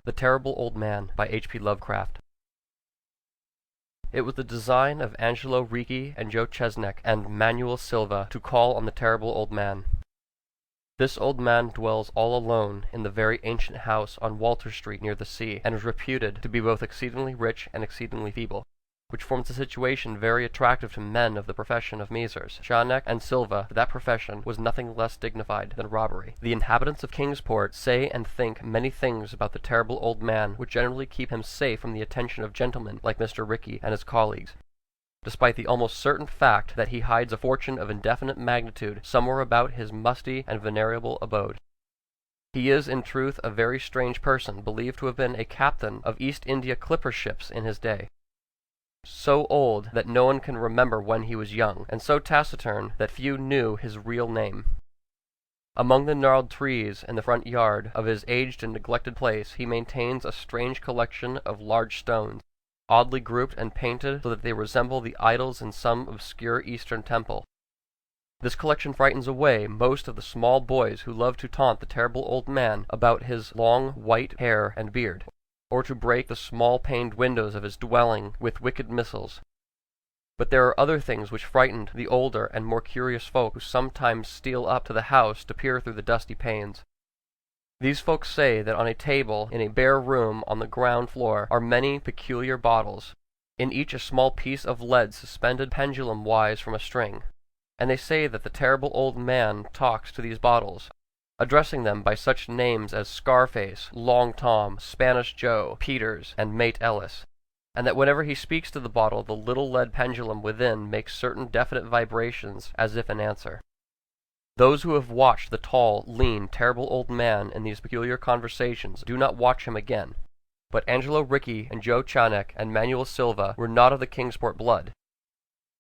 The Terrible Old Man by H.P. Lovecraft. It was the design of Angelo Ricci and Joe Chesnek and Manuel Silva to call on the terrible old man. This old man dwells all alone in the very ancient house on Walter Street near the sea, and is reputed to be both exceedingly rich and exceedingly feeble, which forms a situation very attractive to men of the profession of Messrs. Chesnek and Silva, for that profession was nothing less dignified than robbery. The inhabitants of Kingsport say and think many things about the terrible old man which generally keep him safe from the attention of gentlemen like Mr. Ricci and his colleagues, despite the almost certain fact that he hides a fortune of indefinite magnitude somewhere about his musty and venerable abode. He is in truth a very strange person, believed to have been a captain of East India clipper ships in his day, so old that no one can remember when he was young, and so taciturn that few knew his real name. Among the gnarled trees in the front yard of his aged and neglected place he maintains a strange collection of large stones, oddly grouped and painted so that they resemble the idols in some obscure Eastern temple. This collection frightens away most of the small boys who love to taunt the terrible old man about his long white hair and beard, or to break the small-paned windows of his dwelling with wicked missiles. But there are other things which frightened the older and more curious folk who sometimes steal up to the house to peer through the dusty panes. These folks say that on a table in a bare room on the ground floor are many peculiar bottles, in each a small piece of lead suspended pendulum-wise from a string, and they say that the terrible old man talks to these bottles, addressing them by such names as Scarface, Long Tom, Spanish Joe, Peters, and Mate Ellis, and that whenever he speaks to the bottle the little lead pendulum within makes certain definite vibrations as if in answer. Those who have watched the tall, lean, terrible old man in these peculiar conversations do not watch him again. But Angelo Ricci and Joe Chesnek and Manuel Silva were not of the Kingsport blood.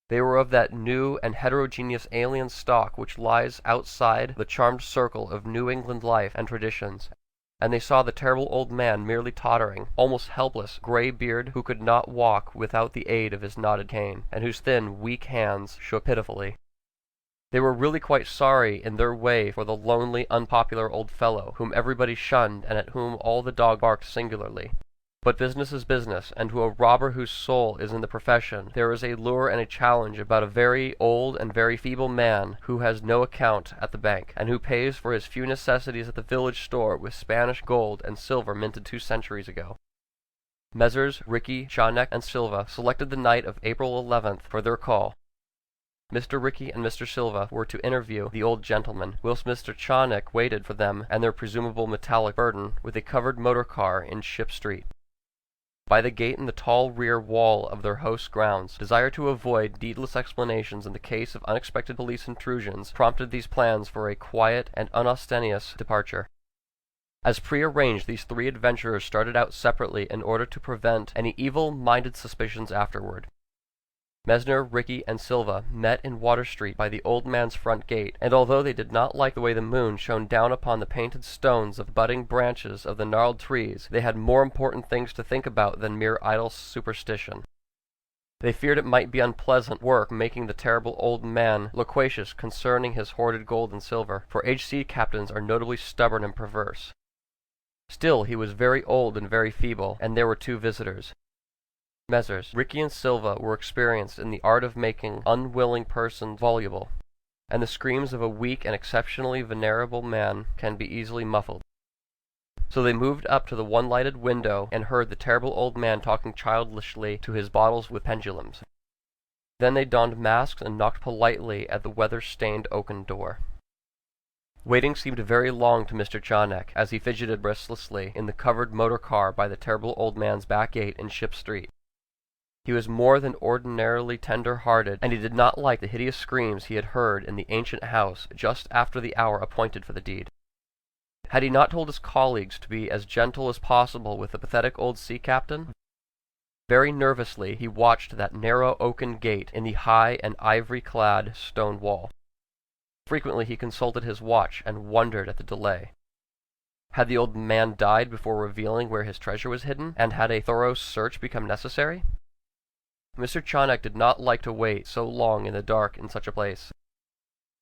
They were of that new and heterogeneous alien stock which lies outside the charmed circle of New England life and traditions, and they saw the terrible old man merely tottering, almost helpless, gray beard who could not walk without the aid of his knotted cane, and whose thin, weak hands shook pitifully. They were really quite sorry in their way for the lonely, unpopular old fellow, whom everybody shunned and at whom all the dog barked singularly. But business is business, and to a robber whose soul is in the profession, there is a lure and a challenge about a very old and very feeble man who has no account at the bank, and who pays for his few necessities at the village store with Spanish gold and silver minted 2 centuries ago. Messrs. Ricci, Chesnek, and Silva selected the night of April 11th for their call. Mr. Ricci and Mr. Silva were to interview the old gentleman, whilst Mr. Chesnek waited for them and their presumable metallic burden with a covered motor car in Ship Street. By the gate in the tall rear wall of their host's grounds, desire to avoid needless explanations in the case of unexpected police intrusions prompted these plans for a quiet and unostentatious departure. As prearranged, these 3 adventurers started out separately in order to prevent any evil-minded suspicions afterward. Messrs. Ricci and Silva met in Water Street by the old man's front gate, and although they did not like the way the moon shone down upon the painted stones of the budding branches of the gnarled trees, they had more important things to think about than mere idle superstition. They feared it might be unpleasant work making the terrible old man loquacious concerning his hoarded gold and silver, for H.C. captains are notably stubborn and perverse. Still, he was very old and very feeble, and there were 2 visitors. Messrs. Ricci and Silva were experienced in the art of making unwilling persons voluble, and the screams of a weak and exceptionally venerable man can be easily muffled. So they moved up to the one lighted window and heard the terrible old man talking childishly to his bottles with pendulums. Then they donned masks and knocked politely at the weather-stained oaken door. Waiting seemed very long to Mr. Chesnek, as he fidgeted restlessly in the covered motor car by the terrible old man's back gate in Ship Street. He was more than ordinarily tender-hearted, and he did not like the hideous screams he had heard in the ancient house just after the hour appointed for the deed. Had he not told his colleagues to be as gentle as possible with the pathetic old sea captain? Very nervously he watched that narrow oaken gate in the high and ivory-clad stone wall. Frequently he consulted his watch and wondered at the delay. Had the old man died before revealing where his treasure was hidden, and had a thorough search become necessary? Mr. Chesnek did not like to wait so long in the dark in such a place.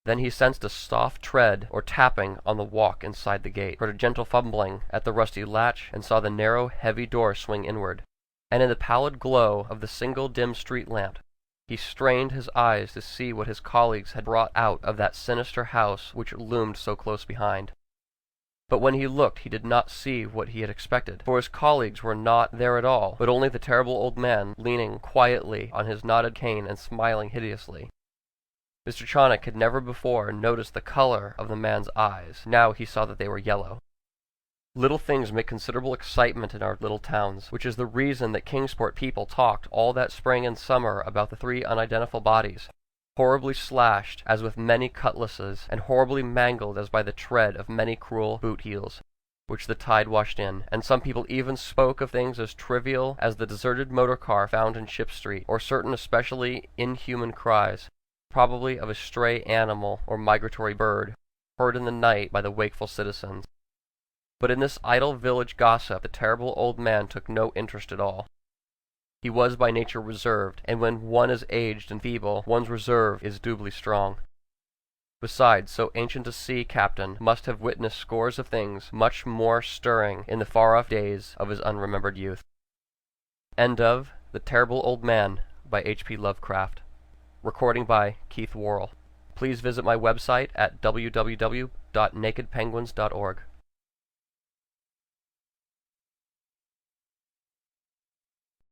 Then he sensed a soft tread or tapping on the walk inside the gate, heard a gentle fumbling at the rusty latch, and saw the narrow, heavy door swing inward. And in the pallid glow of the single dim street lamp, he strained his eyes to see what his colleagues had brought out of that sinister house which loomed so close behind. But when he looked, he did not see what he had expected, for his colleagues were not there at all, but only the terrible old man leaning quietly on his knotted cane and smiling hideously. Mr. Chonick had never before noticed the color of the man's eyes. Now he saw that they were yellow. Little things make considerable excitement in our little towns, which is the reason that Kingsport people talked all that spring and summer about the three unidentified bodies, horribly slashed as with many cutlasses, and horribly mangled as by the tread of many cruel boot heels, which the tide washed in, and some people even spoke of things as trivial as the deserted motor car found in Ship Street, or certain especially inhuman cries, probably of a stray animal or migratory bird, heard in the night by the wakeful citizens. But in this idle village gossip the terrible old man took no interest at all. He was by nature reserved, and when one is aged and feeble, one's reserve is doubly strong. Besides, so ancient a sea captain must have witnessed scores of things much more stirring in the far-off days of his unremembered youth. End of The Terrible Old Man by H.P. Lovecraft. Recording by Keith Worrell. Please visit my website at www.nakedpenguins.org.